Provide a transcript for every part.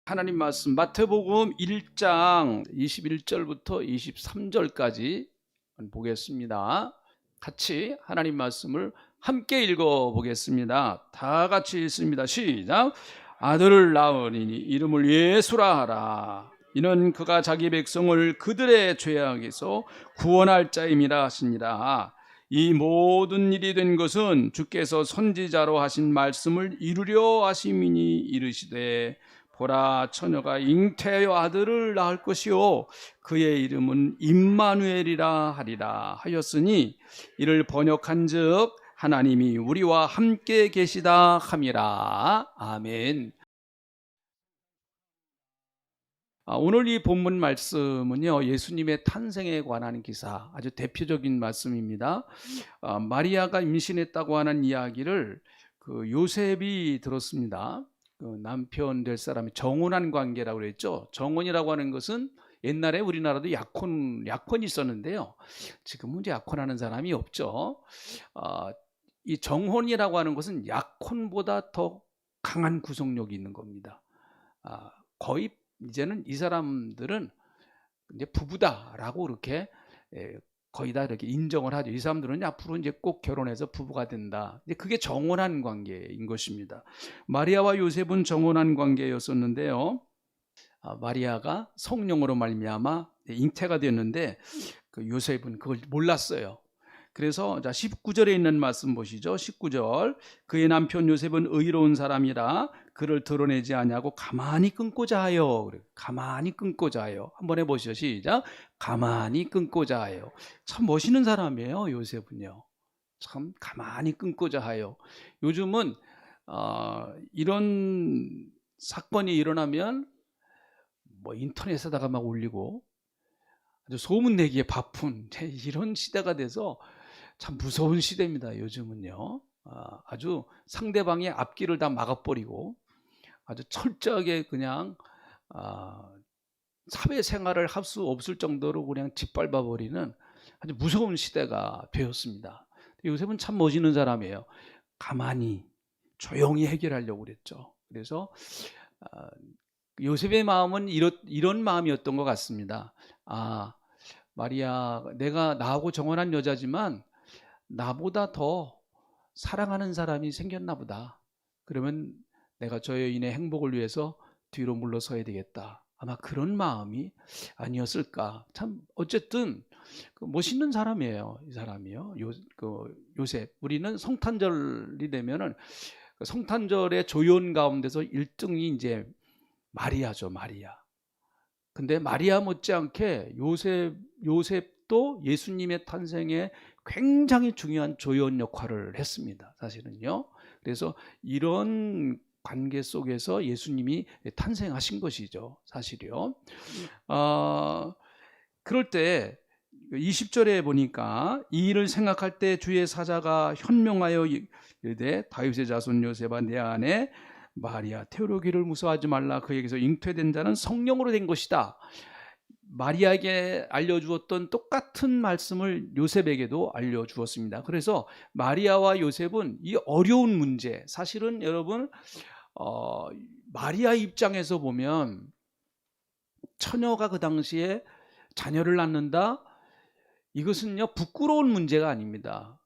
하나님 말씀 마태복음 1장 21절부터 23절까지 보겠습니다. 같이 하나님 말씀을 함께 읽어보겠습니다. 다 같이 읽습니다. 시작. 아들을 낳으리니 이름을 예수라 하라. 이는 그가 자기 백성을 그들의 죄악에서 구원할 자임이라 하시니라. 이 모든 일이 된 것은 주께서 선지자로 하신 말씀을 이루려 하심이니 이르시되 보라 처녀가 잉태하여 아들을 낳을 것이요 그의 이름은 임마누엘이라 하리라 하였으니 이를 번역한즉 하나님이 우리와 함께 계시다 함이라. 아멘. 오늘 이 본문 말씀은요, 예수님의 탄생에 관한 기사, 아주 대표적인 말씀입니다. 마리아가 임신했다고 하는 이야기를 요셉이 들었습니다. 남편 될 사람이 정혼한 관계라고 그랬죠. 정혼이라고 하는 것은 옛날에 우리나라도 약혼이 있었는데요. 지금은 이제 약혼하는 사람이 없죠. 이 정혼이라고 하는 것은 약혼보다 더 강한 구속력이 있는 겁니다. 거의 이제는 이 사람들은 이제 부부다라고 그렇게 거의 다 이렇게 인정을 하죠. 이 사람들은 앞으로 이제 꼭 결혼해서 부부가 된다. 이제 그게 정혼한 관계인 것입니다. 마리아와 요셉은 정혼한 관계였었는데요. 마리아가 성령으로 말미암아 잉태가 되었는데 요셉은 그걸 몰랐어요. 그래서 19절에 있는 말씀 보시죠. 19절. 그의 남편 요셉은 의로운 사람이라 그를 드러내지 아니하고 가만히 끊고자 하여. 가만히 끊고자 하여. 한번 해보시죠. 시작. 가만히 끊고자 하여. 참 멋있는 사람이에요, 요셉은요. 참 가만히 끊고자 하여. 요즘은 이런 사건이 일어나면 뭐 인터넷에다가 막 올리고 아주 소문내기에 바쁜 이런 시대가 돼서 참 무서운 시대입니다. 요즘은요. 아주 상대방의 앞길을 다 막아버리고 아주 철저하게 그냥 사회생활을 할 수 없을 정도로 그냥 짓밟아버리는 아주 무서운 시대가 되었습니다. 요셉은 참 멋있는 사람이에요. 가만히 조용히 해결하려고 그랬죠. 그래서 요셉의 마음은 이런 마음이었던 것 같습니다. 마리아, 내가 나하고 정혼한 여자지만 나보다 더 사랑하는 사람이 생겼나 보다. 그러면 내가 저 여인의 행복을 위해서 뒤로 물러서야 되겠다. 아마 그런 마음이 아니었을까. 참 어쨌든 멋있는 사람이에요. 이 사람이요. 요셉. 우리는 성탄절이 되면은 성탄절의 조연 가운데서 1등이 이제 마리아죠. 마리아. 근데 마리아 못지않게 요셉도 예수님의 탄생에 굉장히 중요한 조연 역할을 했습니다. 사실은요. 그래서 이런 관계 속에서 예수님이 탄생하신 것이죠. 사실이요. 그럴 때 20절에 보니까 이 일을 생각할 때 주의 사자가 현명하여 이르되 다윗의 자손 요셉아 내 안에 마리아 태우르기를 무서워하지 말라. 그에게서 잉태된 자는 성령으로 된 것이다. 마리아에게 알려주었던 똑같은 말씀을 요셉에게도 알려주었습니다. 그래서 마리아와 요셉은 이 어려운 문제, 사실은 여러분 마리아 입장에서 보면 처녀가 그 당시에 자녀를 낳는다, 이것은요 부끄러운 문제가 아닙니다.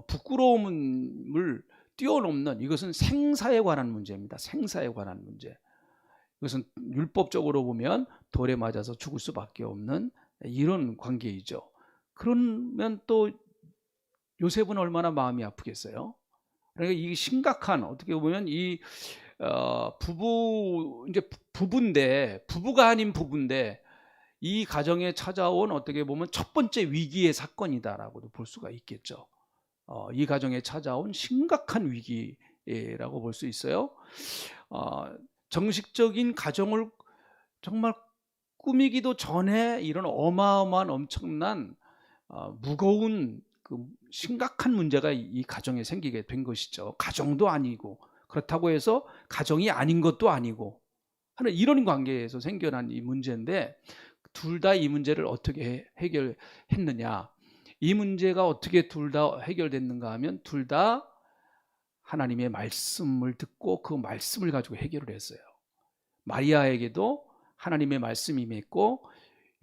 부끄러움을 뛰어넘는, 이것은 생사에 관한 문제입니다. 생사에 관한 문제. 이것은 율법적으로 보면 돌에 맞아서 죽을 수밖에 없는 이런 관계이죠. 그러면 또 요셉은 얼마나 마음이 아프겠어요. 그러니까 이 심각한, 어떻게 보면 이 부부가 아닌 부부인데 이 가정에 찾아온 어떻게 보면 첫 번째 위기의 사건이다라고도 볼 수가 있겠죠. 이 가정에 찾아온 심각한 위기라고 볼 수 있어요. 정식적인 가정을 정말 꾸미기도 전에 이런 어마어마한 엄청난 무거운 심각한 문제가 이 가정에 생기게 된 것이죠. 가정도 아니고, 그렇다고 해서 가정이 아닌 것도 아니고 하는 이런 관계에서 생겨난 이 문제인데, 둘 다 이 문제를 어떻게 해결했느냐, 이 문제가 어떻게 둘 다 해결됐는가 하면 둘 다 하나님의 말씀을 듣고 그 말씀을 가지고 해결을 했어요. 마리아에게도 하나님의 말씀이 임했고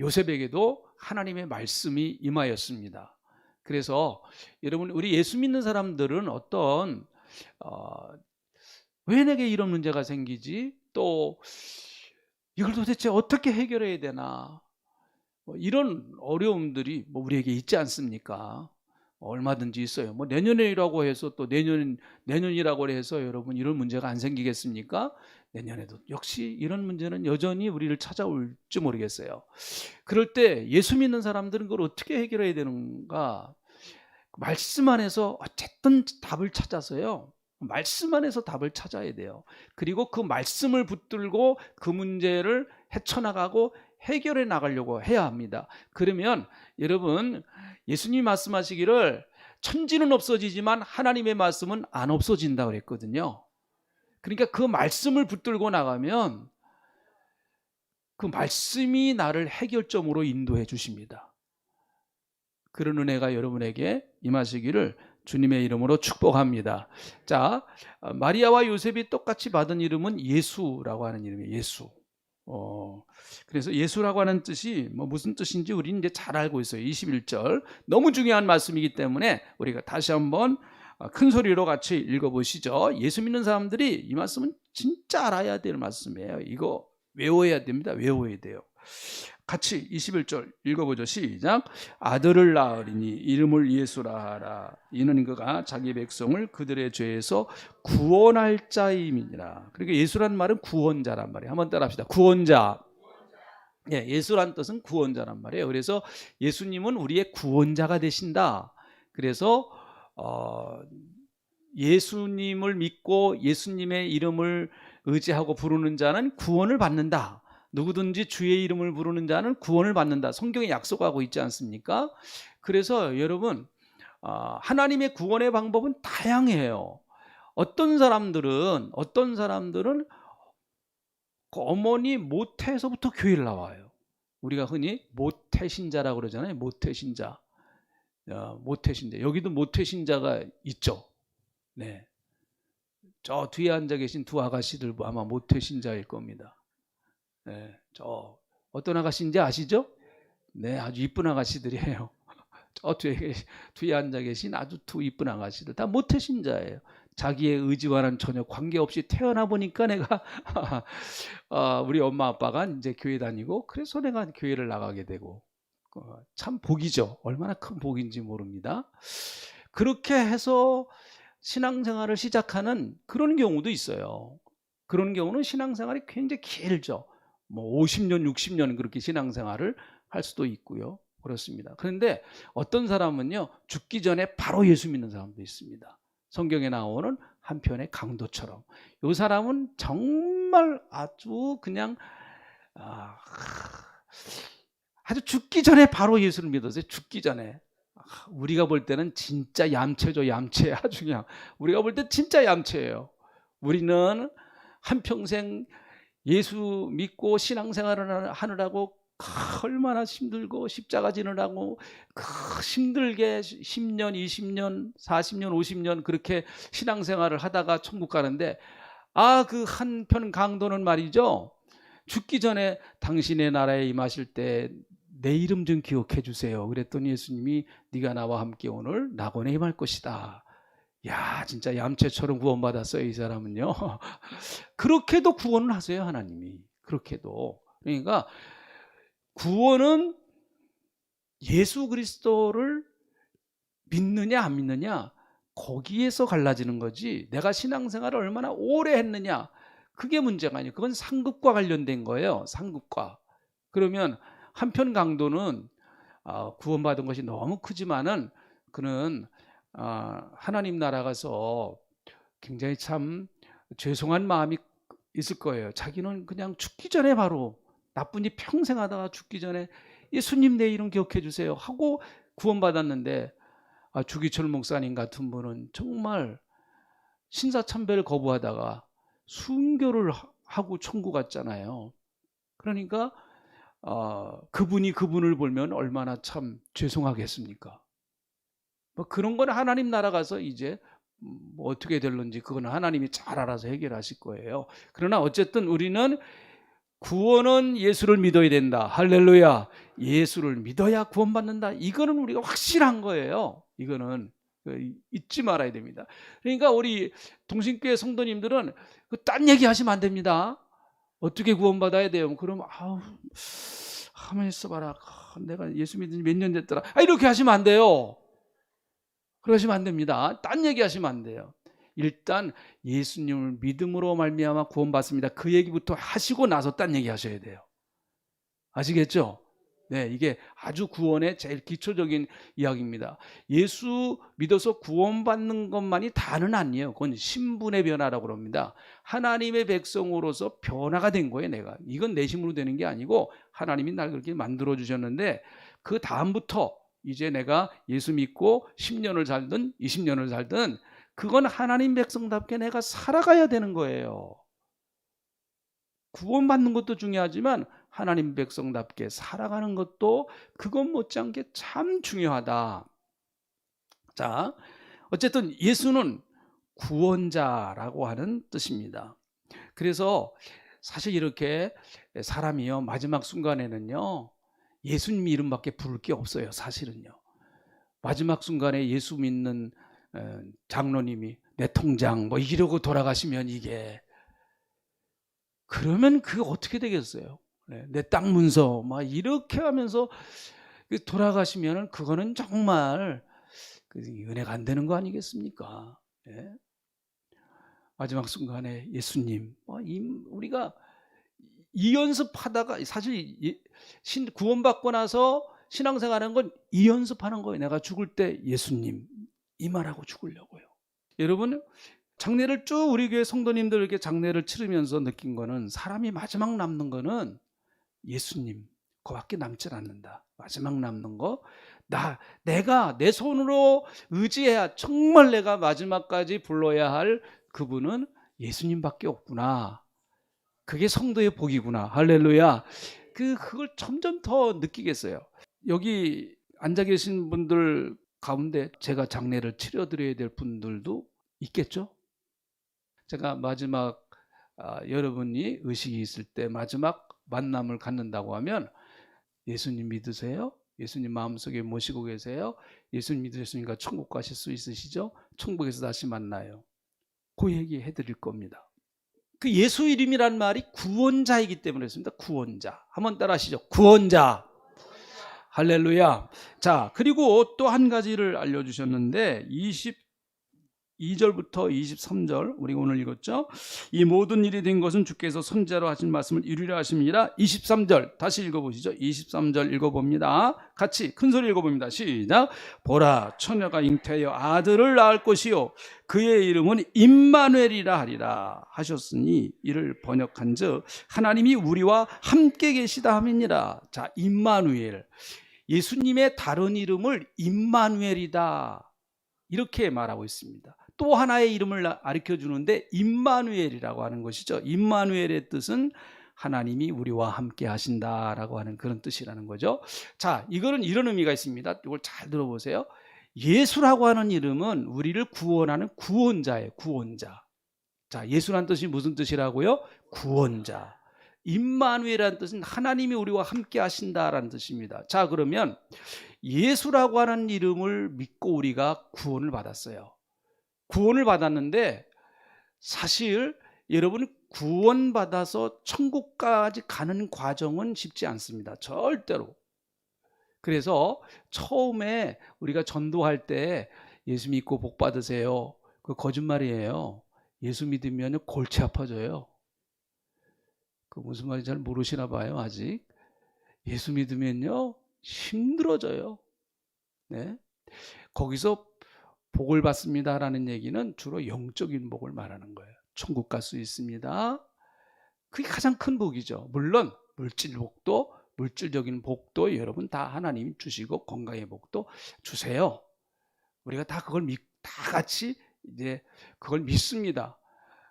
요셉에게도 하나님의 말씀이 임하였습니다. 그래서 여러분, 우리 예수 믿는 사람들은 어떤 왜 내게 이런 문제가 생기지? 또 이걸 도대체 어떻게 해결해야 되나? 이런 어려움들이 우리에게 있지 않습니까? 얼마든지 있어요. 내년이라고 해서 또 내년이라고 해서 여러분 이런 문제가 안 생기겠습니까? 내년에도 역시 이런 문제는 여전히 우리를 찾아올지 모르겠어요. 그럴 때 예수 믿는 사람들은 그걸 어떻게 해결해야 되는가? 말씀 안에서 어쨌든 답을 찾아서요. 말씀 안에서 답을 찾아야 돼요. 그리고 그 말씀을 붙들고 그 문제를 헤쳐나가고 해결해 나가려고 해야 합니다. 그러면 여러분, 예수님이 말씀하시기를 천지는 없어지지만 하나님의 말씀은 안 없어진다 그랬거든요. 그러니까 그 말씀을 붙들고 나가면 그 말씀이 나를 해결점으로 인도해 주십니다. 그런 은혜가 여러분에게 임하시기를 주님의 이름으로 축복합니다. 자, 마리아와 요셉이 똑같이 받은 이름은 예수라고 하는 이름이에요. 예수. 그래서 예수라고 하는 뜻이 무슨 뜻인지 우리는 이제 잘 알고 있어요. 21절. 너무 중요한 말씀이기 때문에 우리가 다시 한번 큰 소리로 같이 읽어보시죠. 예수 믿는 사람들이 이 말씀은 진짜 알아야 될 말씀이에요. 이거 외워야 됩니다. 외워야 돼요. 같이 21절 읽어보죠. 시작. 아들을 낳으리니 이름을 예수라 하라. 이는 그가 자기 백성을 그들의 죄에서 구원할 자임이니라. 그러니까 예수란 말은 구원자란 말이에요. 한번 따라합시다. 구원자. 예, 예수란 뜻은 구원자란 말이에요. 그래서 예수님은 우리의 구원자가 되신다. 그래서 예수님을 믿고 예수님의 이름을 의지하고 부르는 자는 구원을 받는다. 누구든지 주의 이름을 부르는 자는 구원을 받는다. 성경에 약속하고 있지 않습니까? 그래서 여러분, 하나님의 구원의 방법은 다양해요. 어떤 사람들은 어머니 모태에서부터 교회를 나와요. 우리가 흔히 모태신자라고 그러잖아요. 모태신자. 모태신자. 여기도 모태신자가 있죠. 네. 저 뒤에 앉아 계신 두 아가씨들 아마 모태신자일 겁니다. 네, 저 어떤 아가씨인지 아시죠? 네, 아주 이쁜 아가씨들이에요. 저 뒤에 앉아 계신 아주 두 이쁜 아가씨들 다 모태신자예요. 자기의 의지와는 전혀 관계없이 태어나 보니까 내가 우리 엄마 아빠가 이제 교회 다니고 그래서 내가 교회를 나가게 되고 참 복이죠. 얼마나 큰 복인지 모릅니다. 그렇게 해서 신앙생활을 시작하는 그런 경우도 있어요. 그런 경우는 신앙생활이 굉장히 길죠. 50년, 60년 그렇게 신앙생활을 할 수도 있고요. 그렇습니다. 그런데 어떤 사람은요, 죽기 전에 바로 예수 믿는 사람도 있습니다. 성경에 나오는 한편의 강도처럼. 이 사람은 정말 아주 그냥 아주 죽기 전에 바로 예수를 믿었어요. 죽기 전에. 우리가 볼 때는 진짜 얌체죠. 얌체. 아주 그냥 우리가 볼 때 진짜 얌체예요. 우리는 한평생 예수 믿고 신앙생활을 하느라고 얼마나 힘들고 십자가 지느라고 힘들게 10년, 20년, 40년, 50년 그렇게 신앙생활을 하다가 천국 가는데 그 한편 강도는 말이죠. 죽기 전에 당신의 나라에 임하실 때 내 이름 좀 기억해 주세요. 그랬더니 예수님이 네가 나와 함께 오늘 낙원에 임할 것이다. 야, 진짜 얌체처럼 구원받았어요, 이 사람은요. 그렇게도 구원을 하세요, 하나님이. 그렇게도. 그러니까 구원은 예수 그리스도를 믿느냐 안 믿느냐 거기에서 갈라지는 거지, 내가 신앙생활을 얼마나 오래 했느냐 그게 문제가 아니에요. 그건 상급과 관련된 거예요. 상급과. 그러면 한편 강도는 구원받은 것이 너무 크지만은 그는 하나님 나라 가서 굉장히 참 죄송한 마음이 있을 거예요. 자기는 그냥 죽기 전에 바로 나쁜 일 평생 하다가 죽기 전에 예수님 내 이름 기억해 주세요 하고 구원받았는데 주기철 목사님 같은 분은 정말 신사참배를 거부하다가 순교를 하고 천국 갔잖아요. 그러니까 그분이 그분을 보면 얼마나 참 죄송하겠습니까? 그런 건 하나님 나라 가서 이제 어떻게 될런지 그건 하나님이 잘 알아서 해결하실 거예요. 그러나 어쨌든 우리는 구원은 예수를 믿어야 된다. 할렐루야. 예수를 믿어야 구원받는다. 이거는 우리가 확실한 거예요. 이거는 잊지 말아야 됩니다. 그러니까 우리 동신교회 성도님들은 딴 얘기 하시면 안 됩니다. 어떻게 구원받아야 돼요? 그럼 가만히 있어봐라. 내가 예수 믿은 지 몇 년 됐더라. 이렇게 하시면 안 돼요. 그러시면 안 됩니다. 딴 얘기 하시면 안 돼요. 일단 예수님을 믿음으로 말미암아 구원받습니다. 그 얘기부터 하시고 나서 딴 얘기 하셔야 돼요. 아시겠죠? 네, 이게 아주 구원의 제일 기초적인 이야기입니다. 예수 믿어서 구원받는 것만이 다는 아니에요. 그건 신분의 변화라고 합니다. 하나님의 백성으로서 변화가 된 거예요, 내가. 이건 내 힘으로 되는 게 아니고 하나님이 날 그렇게 만들어 주셨는데 그 다음부터 이제 내가 예수 믿고 10년을 살든 20년을 살든 그건 하나님 백성답게 내가 살아가야 되는 거예요. 구원받는 것도 중요하지만 하나님 백성답게 살아가는 것도 그것 못지않게 참 중요하다. 자, 어쨌든 예수는 구원자라고 하는 뜻입니다. 그래서 사실 이렇게 사람이요 마지막 순간에는요 예수님 이름밖에 부를 게 없어요. 사실은요. 마지막 순간에 예수 믿는 장로님이 내 통장 뭐 이러고 돌아가시면 이게 그러면 그게 어떻게 되겠어요? 내 땅 문서 막 이렇게 하면서 돌아가시면 그거는 정말 은혜가 안 되는 거 아니겠습니까? 예? 마지막 순간에 예수님 우리가 이연습하다가 사실 구원받고 나서 신앙생활하는 건 이연습하는 거예요. 내가 죽을 때 예수님 이 말하고 죽으려고요. 여러분 장례를 쭉 우리 교회 성도님들 이렇게 장례를 치르면서 느낀 거는 사람이 마지막 남는 거는 예수님 그거밖에 남질 않는다. 마지막 남는 거 내가 내 손으로 의지해야 정말 내가 마지막까지 불러야 할 그분은 예수님밖에 없구나. 그게 성도의 복이구나. 할렐루야. 그걸 점점 더 느끼겠어요. 여기 앉아 계신 분들 가운데 제가 장례를 치러드려야 될 분들도 있겠죠? 제가 마지막 여러분이 의식이 있을 때 마지막 만남을 갖는다고 하면 예수님 믿으세요? 예수님 마음속에 모시고 계세요? 예수님 믿으셨으니까 천국 가실 수 있으시죠? 천국에서 다시 만나요. 그 얘기 해드릴 겁니다. 그 예수 이름이란 말이 구원자이기 때문에 했습니다. 구원자. 한번 따라 하시죠. 구원자. 할렐루야. 자, 그리고 또 한 가지를 알려주셨는데 22절부터 23절 우리가 오늘 읽었죠. 이 모든 일이 된 것은 주께서 선지자로 하신 말씀을 이루려 하심이라. 23절 다시 읽어보시죠. 23절 읽어봅니다. 같이 큰 소리 읽어봅니다. 시작. 보라 처녀가 잉태하여 아들을 낳을 것이요 그의 이름은 임마누엘이라 하리라 하셨으니 이를 번역한즉 하나님이 우리와 함께 계시다 함이니라. 자, 임마누엘 예수님의 다른 이름을 임마누엘이다 이렇게 말하고 있습니다. 또 하나의 이름을 가르쳐 주는데 임마누엘이라고 하는 것이죠. 임마누엘의 뜻은 하나님이 우리와 함께 하신다라고 하는 그런 뜻이라는 거죠. 자, 이거는 이런 의미가 있습니다. 이걸 잘 들어보세요. 예수라고 하는 이름은 우리를 구원하는 구원자예요. 구원자. 자, 예수라는 뜻이 무슨 뜻이라고요? 구원자. 임마누엘이라는 뜻은 하나님이 우리와 함께 하신다라는 뜻입니다. 자, 그러면 예수라고 하는 이름을 믿고 우리가 구원을 받았어요. 구원을 받았는데 사실 여러분 구원받아서 천국까지 가는 과정은 쉽지 않습니다. 절대로. 그래서 처음에 우리가 전도할 때 예수 믿고 복 받으세요. 그 거짓말이에요. 예수 믿으면 골치 아파져요. 그 무슨 말인지 잘 모르시나 봐요. 아직. 예수 믿으면요 힘들어져요. 네. 거기서 복을 받습니다라는 얘기는 주로 영적인 복을 말하는 거예요. 천국 갈 수 있습니다. 그게 가장 큰 복이죠. 물론 물질 복도 물질적인 복도 여러분 다 하나님이 주시고 건강의 복도 주세요. 우리가 다 그걸 다 같이 이제 그걸 믿습니다.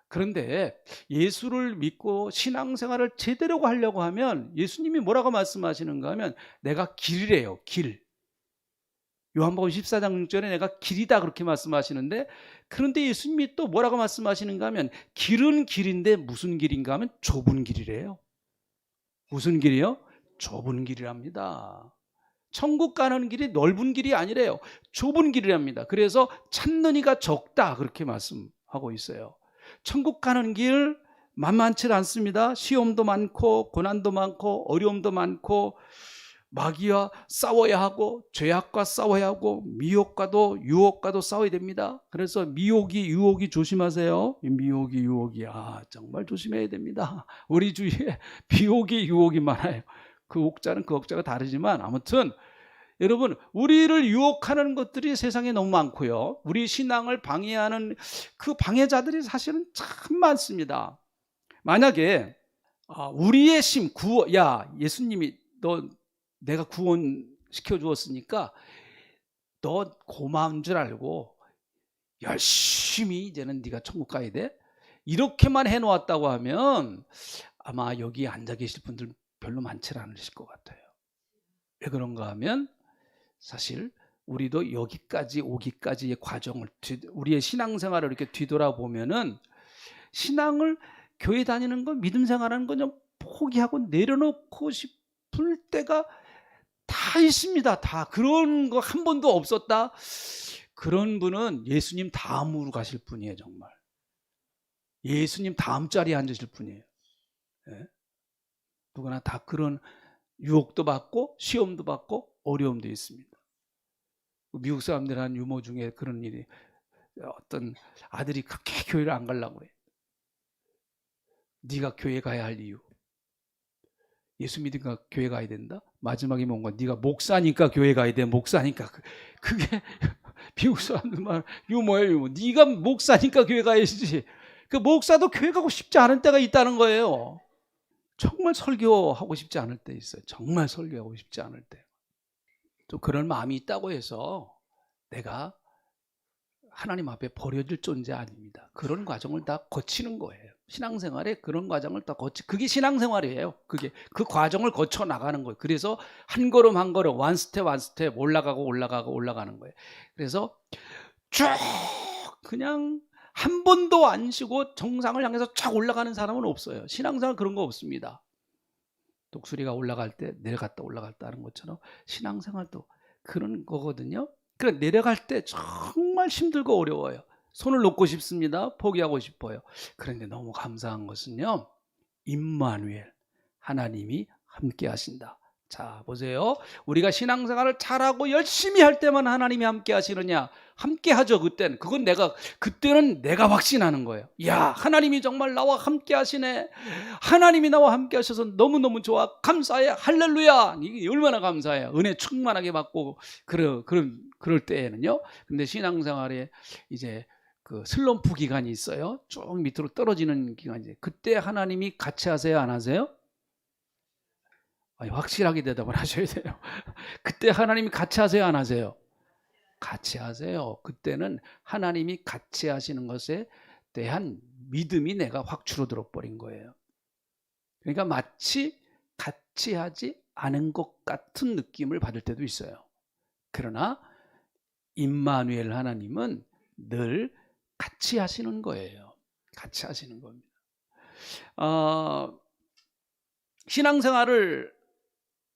그런데 예수를 믿고 신앙생활을 제대로 하려고 하면 예수님이 뭐라고 말씀하시는가 하면 내가 길이래요. 길. 요한복음 14장 6절에 내가 길이다 그렇게 말씀하시는데 그런데 예수님이 또 뭐라고 말씀하시는가 하면 길은 길인데 무슨 길인가 하면 좁은 길이래요. 무슨 길이요? 좁은 길이랍니다. 천국 가는 길이 넓은 길이 아니래요. 좁은 길이랍니다. 그래서 찾는 이가 적다 그렇게 말씀하고 있어요. 천국 가는 길 만만치 않습니다. 시험도 많고 고난도 많고 어려움도 많고 마귀와 싸워야 하고 죄악과 싸워야 하고 미혹과도 유혹과도 싸워야 됩니다. 그래서 미혹이 유혹이 조심하세요. 미혹이 유혹이 정말 조심해야 됩니다. 우리 주위에 미혹이 유혹이 많아요. 그 옥자는 그 옥자가 다르지만 아무튼 여러분 우리를 유혹하는 것들이 세상에 너무 많고요. 우리 신앙을 방해하는 그 방해자들이 사실은 참 많습니다. 만약에 우리의 예수님이 너 내가 구원시켜 주었으니까 너 고마운 줄 알고 열심히 이제는 네가 천국 가야 돼. 이렇게만 해놓았다고 하면 아마 여기 앉아 계실 분들 별로 많지 않으실 것 같아요. 왜 그런가 하면 사실 우리도 여기까지 오기까지의 과정을 우리의 신앙생활을 이렇게 뒤돌아보면은 신앙을 교회 다니는 거 믿음 생활하는 거 좀 포기하고 내려놓고 싶을 때가 다 있습니다. 다 그런 거 한 번도 없었다. 그런 분은 예수님 다음으로 가실 분이에요. 정말 예수님 다음 자리에 앉으실 분이에요. 네? 누구나 다 그런 유혹도 받고 시험도 받고 어려움도 있습니다. 미국 사람들 한 유머 중에 그런 일이 어떤 아들이 그렇게 교회를 안 가려고 그래. 네가 교회 가야 할 이유. 예수 믿으니까 교회 가야 된다? 마지막에 뭔가 네가 목사니까 교회 가야 돼. 목사니까. 그게 미국 사람들 말 유머예요. 유머. 네가 목사니까 교회 가야지. 그 목사도 교회 가고 싶지 않을 때가 있다는 거예요. 정말 설교하고 싶지 않을 때 있어요. 정말 설교하고 싶지 않을 때. 또 그런 마음이 있다고 해서 내가 하나님 앞에 버려질 존재 아닙니다. 그런 과정을 다 거치는 거예요. 신앙생활에 그런 과정을 다 그게 신앙생활이에요. 그 과정을 거쳐 나가는 거예요. 그래서 한 걸음 한 걸음 원 스텝 올라가는 거예요. 그래서 쭉 그냥 한 번도 안 쉬고 정상을 향해서 쫙 올라가는 사람은 없어요. 신앙생활 그런 거 없습니다. 독수리가 올라갈 때 내려갔다 올라갔다 하는 것처럼 신앙생활도 그런 거거든요. 그래 내려갈 때 정말 힘들고 어려워요. 손을 놓고 싶습니다. 포기하고 싶어요. 그런데 너무 감사한 것은요. 임마누엘 하나님이 함께 하신다. 자 보세요. 우리가 신앙생활을 잘하고 열심히 할 때만 하나님이 함께 하시느냐? 함께 하죠. 그때는 내가 확신하는 거예요. 야 하나님이 정말 나와 함께 하시네. 하나님이 나와 함께 하셔서 너무너무 좋아. 감사해. 할렐루야. 이게 얼마나 감사해요. 은혜 충만하게 받고 그럴 때에는요. 근데 신앙생활에 이제 그 슬럼프 기간이 있어요. 쭉 밑으로 떨어지는 기간이. 그때 하나님이 같이 하세요? 안 하세요? 확실하게 대답을 하셔야 돼요. 그때 하나님이 같이 하세요? 안 하세요? 같이 하세요. 그때는 하나님이 같이 하시는 것에 대한 믿음이 내가 확 줄어들어 버린 거예요. 그러니까 마치 같이 하지 않은 것 같은 느낌을 받을 때도 있어요. 그러나 임마누엘 하나님은 늘 같이 하시는 거예요. 같이 하시는 겁니다. 신앙생활을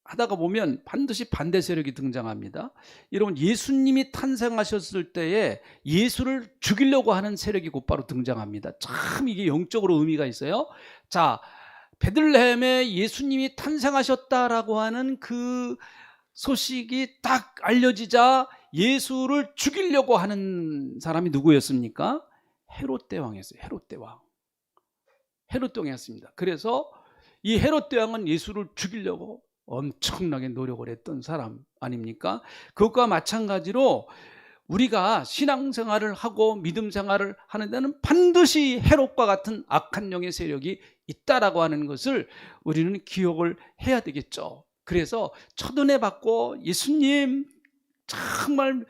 하다가 보면 반드시 반대 세력이 등장합니다. 여러분 예수님이 탄생하셨을 때에 예수를 죽이려고 하는 세력이 곧바로 등장합니다. 참 이게 영적으로 의미가 있어요. 자, 베들레헴에 예수님이 탄생하셨다라고 하는 그 소식이 딱 알려지자 예수를 죽이려고 하는 사람이 누구였습니까? 헤롯 대왕이었어요. 헤롯 대왕. 헤롯 대왕이었습니다. 그래서 이 헤롯 대왕은 예수를 죽이려고 엄청나게 노력을 했던 사람 아닙니까? 그것과 마찬가지로 우리가 신앙생활을 하고 믿음생활을 하는 데는 반드시 헤롯과 같은 악한 영의 세력이 있다라고 하는 것을 우리는 기억을 해야 되겠죠. 그래서 첫은혜 받고 예수님 정말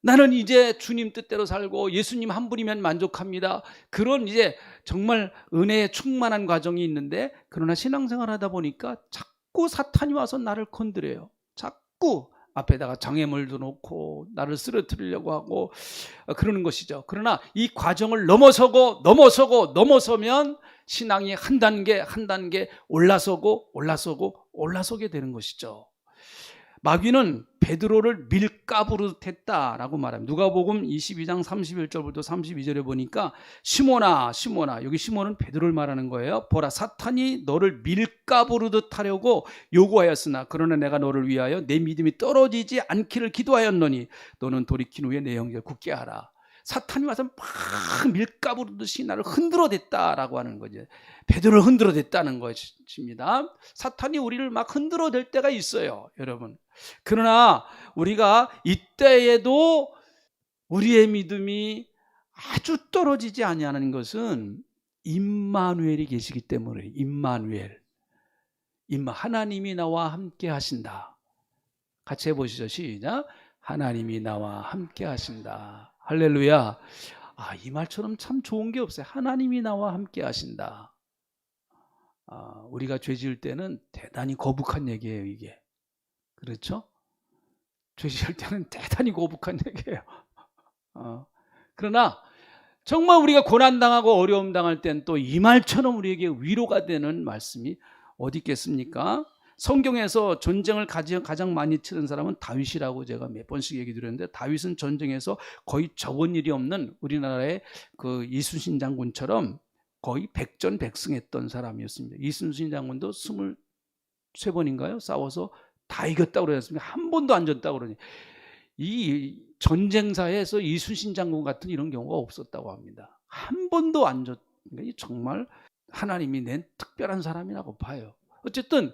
나는 이제 주님 뜻대로 살고 예수님 한 분이면 만족합니다. 그런 이제 정말 은혜에 충만한 과정이 있는데 그러나 신앙생활 하다 보니까 자꾸 사탄이 와서 나를 건드려요. 자꾸 앞에다가 장애물도 놓고 나를 쓰러뜨리려고 하고 그러는 것이죠. 그러나 이 과정을 넘어서면 신앙이 한 단계 한 단계 올라서게 되는 것이죠. 마귀는 베드로를 밀가부르듯 했다라고 말합니다. 누가복음 22장 31절부터 32절에 보니까 시몬아 시몬아, 여기 시몬은 베드로를 말하는 거예요. 보라, 사탄이 너를 밀가부르듯 하려고 요구하였으나 그러나 내가 너를 위하여 내 믿음이 떨어지지 않기를 기도하였노니 너는 돌이킨 후에 내 형제를 굳게 하라. 사탄이 와서 막 밀가부르듯이 나를 흔들어댔다라고 하는 거죠. 베드로를 흔들어댔다는 것입니다. 사탄이 우리를 막 흔들어댈 때가 있어요, 여러분. 그러나 우리가 이때에도 우리의 믿음이 아주 떨어지지 아니하는 것은 임마누엘이 계시기 때문에. 임마누엘, 하나님이 나와 함께 하신다. 같이 해보시죠. 시작. 하나님이 나와 함께 하신다. 할렐루야. 이 말처럼 참 좋은 게 없어요. 하나님이 나와 함께 하신다. 우리가 죄 지을 때는 대단히 거북한 얘기예요, 이게. 그렇죠? 죄 지을 때는 대단히 거북한 얘기예요. 그러나 정말 우리가 고난당하고 어려움 당할 땐 또 이 말처럼 우리에게 위로가 되는 말씀이 어디 있겠습니까? 성경에서 전쟁을 가장 많이 치른 사람은 다윗이라고 제가 몇 번씩 얘기 드렸는데, 다윗은 전쟁에서 거의 적은 일이 없는 우리나라의 그 이순신 장군처럼 거의 백전백승했던 사람이었습니다. 이순신 장군도 23번인가요? 싸워서 다 이겼다고 그랬습니다. 한 번도 안 졌다고 그러니, 이 전쟁사에서 이순신 장군 같은 이런 경우가 없었다고 합니다. 한 번도 안 졌. 정말 하나님이 낸 특별한 사람이라고 봐요. 어쨌든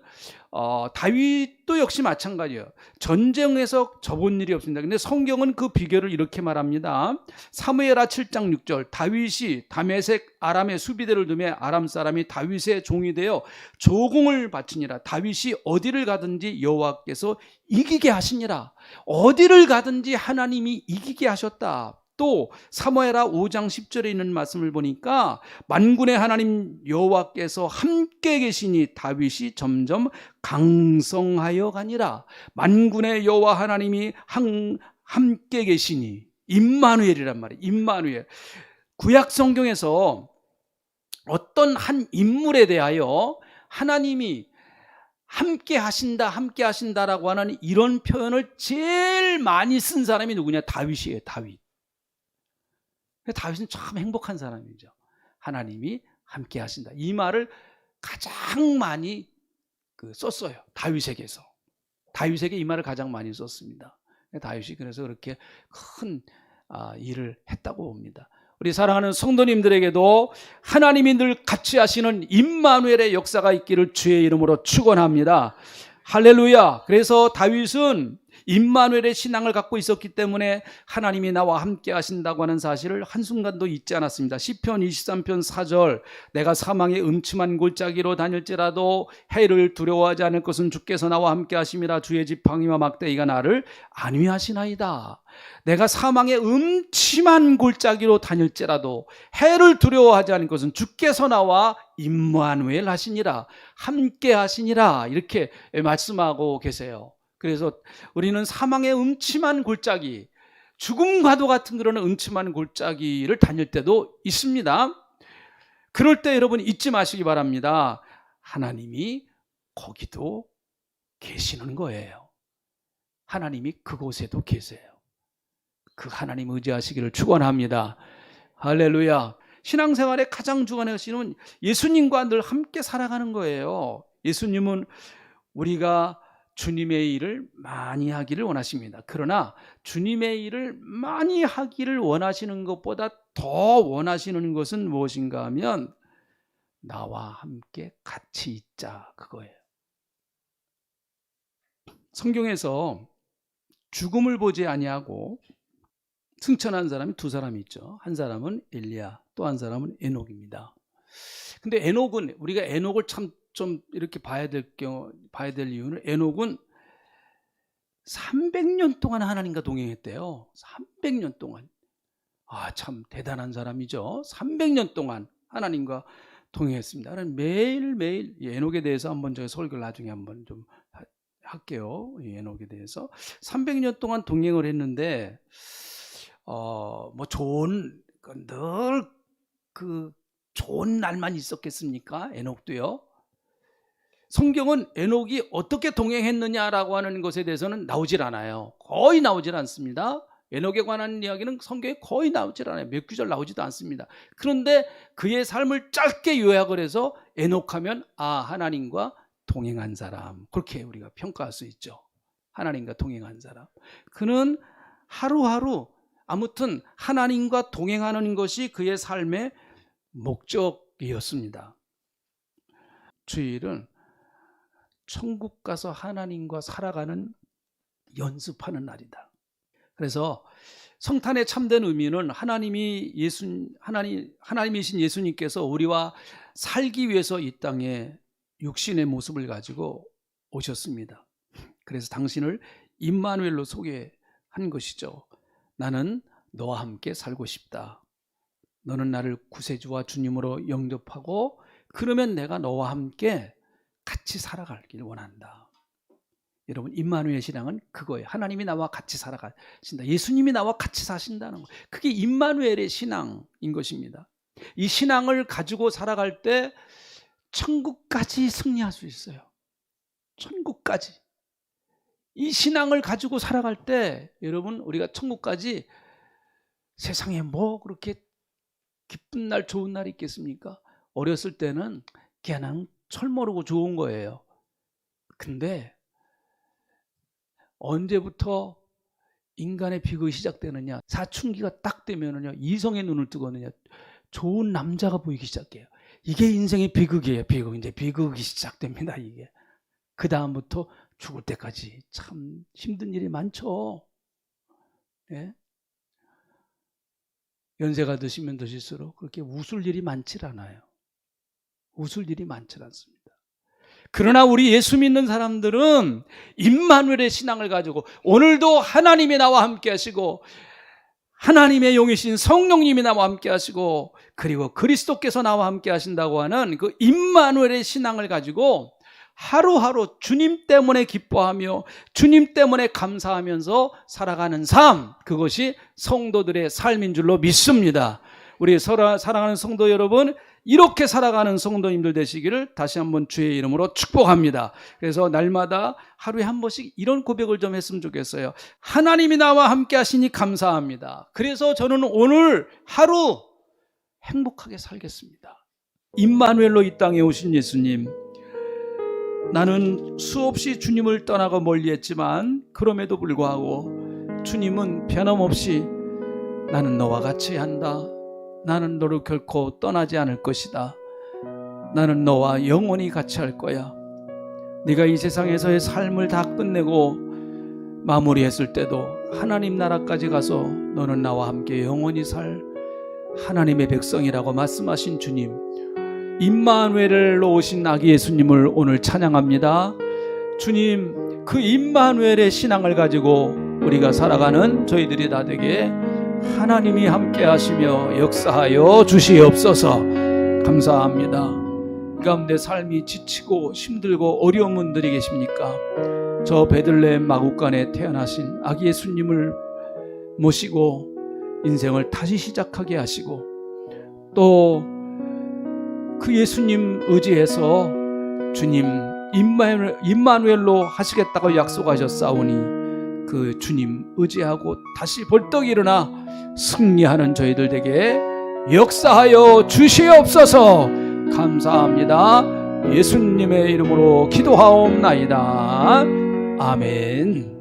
다윗도 역시 마찬가지예요. 전쟁에서 져본 일이 없습니다. 근데 성경은 그 비결을 이렇게 말합니다. 사무엘하 7장 6절, 다윗이 다메섹 아람의 수비대를 두매 아람 사람이 다윗의 종이 되어 조공을 바치니라. 다윗이 어디를 가든지 여호와께서 이기게 하시니라. 어디를 가든지 하나님이 이기게 하셨다. 또 사무엘하 5장 10절에 있는 말씀을 보니까 만군의 하나님 여호와께서 함께 계시니 다윗이 점점 강성하여 가니라. 만군의 여호와 하나님이 함께 계시니, 임마누엘이란 말이에요. 임마누엘. 구약 성경에서 어떤 한 인물에 대하여 하나님이 함께 하신다라고 하는 이런 표현을 제일 많이 쓴 사람이 누구냐? 다윗이에요. 다윗은 참 행복한 사람이죠. 하나님이 함께 하신다. 이 말을 가장 많이 썼어요. 다윗에게서. 다윗에게 이 말을 가장 많이 썼습니다. 다윗이 그래서 그렇게 큰 일을 했다고 봅니다. 우리 사랑하는 성도님들에게도 하나님이 늘 같이 하시는 임마누엘의 역사가 있기를 주의 이름으로 축원합니다. 할렐루야. 그래서 다윗은 임마누엘의 신앙을 갖고 있었기 때문에 하나님이 나와 함께 하신다고 하는 사실을 한순간도 잊지 않았습니다. 시편 23편 4절, 내가 사망의 음침한 골짜기로 다닐지라도 해를 두려워하지 않을 것은 주께서 나와 함께 하심이라. 주의 지팡이와 막대기가 나를 안위하시나이다. 내가 사망의 음침한 골짜기로 다닐지라도 해를 두려워하지 않을 것은 주께서 나와 임마누엘 하시니라, 함께 하시니라, 이렇게 말씀하고 계세요. 그래서 우리는 사망의 음침한 골짜기, 죽음과도 같은 그런 음침한 골짜기를 다닐 때도 있습니다. 그럴 때 여러분 잊지 마시기 바랍니다. 하나님이 거기도 계시는 거예요. 하나님이 그곳에도 계세요. 그 하나님 의지하시기를 축원합니다. 할렐루야. 신앙생활의 가장 중요한 것은 예수님과 늘 함께 살아가는 거예요. 예수님은 우리가 주님의 일을 많이 하기를 원하십니다. 그러나 주님의 일을 많이 하기를 원하시는 것보다 더 원하시는 것은 무엇인가 하면 나와 함께 같이 있자, 그거예요. 성경에서 죽음을 보지 아니하고 승천한 사람이 두 사람이 있죠. 한 사람은 엘리야, 또 한 사람은 에녹입니다. 근데 에녹은, 우리가 에녹을 참 좀 이렇게 봐야 될 이유는, 에녹은 300년 동안 하나님과 동행했대요. 300년 동안. 참 대단한 사람이죠. 300년 동안 하나님과 동행했습니다. 매일매일 에녹에 대해서 한번 제가 설교를 나중에 한번 좀 할게요. 에녹에 대해서. 300년 동안 동행을 했는데 늘 그 좋은 날만 있었겠습니까? 에녹도요. 성경은 에녹이 어떻게 동행했느냐라고 하는 것에 대해서는 나오질 않아요. 거의 나오질 않습니다. 에녹에 관한 이야기는 성경에 거의 나오질 않아요. 몇 구절 나오지도 않습니다. 그런데 그의 삶을 짧게 요약을 해서 에녹하면 하나님과 동행한 사람, 그렇게 우리가 평가할 수 있죠. 하나님과 동행한 사람. 그는 하루하루 아무튼 하나님과 동행하는 것이 그의 삶의 목적이었습니다. 주일은 천국 가서 하나님과 살아가는 연습하는 날이다. 그래서 성탄의 참된 의미는 하나님이신 예수님께서 우리와 살기 위해서 이 땅에 육신의 모습을 가지고 오셨습니다. 그래서 당신을 임마누엘로 소개한 것이죠. 나는 너와 함께 살고 싶다. 너는 나를 구세주와 주님으로 영접하고 그러면 내가 너와 함께 같이 살아가길 원한다. 여러분, 임마누엘 신앙은 그거예요. 하나님이 나와 같이 살아가신다. 예수님이 나와 같이 사신다는 거. 그게 임마누엘의 신앙인 것입니다. 이 신앙을 가지고 살아갈 때 천국까지 승리할 수 있어요. 천국까지. 이 신앙을 가지고 살아갈 때 여러분, 우리가 천국까지, 세상에 뭐 그렇게 기쁜 날 좋은 날이 있겠습니까? 어렸을 때는 그냥 철모르고 좋은 거예요. 근데 언제부터 인간의 비극이 시작되느냐, 사춘기가 딱 되면은요, 이성의 눈을 뜨거든요, 좋은 남자가 보이기 시작해요. 이게 인생의 비극이에요. 비극. 이제 비극이 시작됩니다. 이게 그 다음부터 죽을 때까지 참 힘든 일이 많죠. 예? 연세가 드시면 드실수록 그렇게 웃을 일이 많지 않아요. 웃을 일이 많지 않습니다. 그러나 우리 예수 믿는 사람들은 임마누엘의 신앙을 가지고 오늘도 하나님이 나와 함께 하시고 하나님의 영이신 성령님이 나와 함께 하시고 그리고 그리스도께서 나와 함께 하신다고 하는 그 임마누엘의 신앙을 가지고 하루하루 주님 때문에 기뻐하며 주님 때문에 감사하면서 살아가는 삶, 그것이 성도들의 삶인 줄로 믿습니다. 우리 사랑하는 성도 여러분, 이렇게 살아가는 성도님들 되시기를 다시 한번 주의 이름으로 축복합니다. 그래서 날마다 하루에 한 번씩 이런 고백을 좀 했으면 좋겠어요. 하나님이 나와 함께 하시니 감사합니다. 그래서 저는 오늘 하루 행복하게 살겠습니다. 임마누엘로 이 땅에 오신 예수님, 나는 수없이 주님을 떠나고 멀리했지만 그럼에도 불구하고 주님은 변함없이 나는 너와 같이 한다. 나는 너를 결코 떠나지 않을 것이다. 나는 너와 영원히 같이 할 거야. 네가 이 세상에서의 삶을 다 끝내고 마무리했을 때도 하나님 나라까지 가서 너는 나와 함께 영원히 살 하나님의 백성이라고 말씀하신 주님, 임마누엘로 오신 아기 예수님을 오늘 찬양합니다. 주님, 그 임마누엘의 신앙을 가지고 우리가 살아가는 저희들이 다 되게 하나님이 함께 하시며 역사하여 주시옵소서. 감사합니다. 그 가운데 삶이 지치고 힘들고 어려운 분들이 계십니까? 저 베들레헴 마구간에 태어나신 아기 예수님을 모시고 인생을 다시 시작하게 하시고 또 그 예수님 의지해서 주님 임마누엘로 하시겠다고 약속하셨사오니 그 주님 의지하고 다시 벌떡 일어나 승리하는 저희들 되게 역사하여 주시옵소서. 감사합니다. 예수님의 이름으로 기도하옵나이다. 아멘.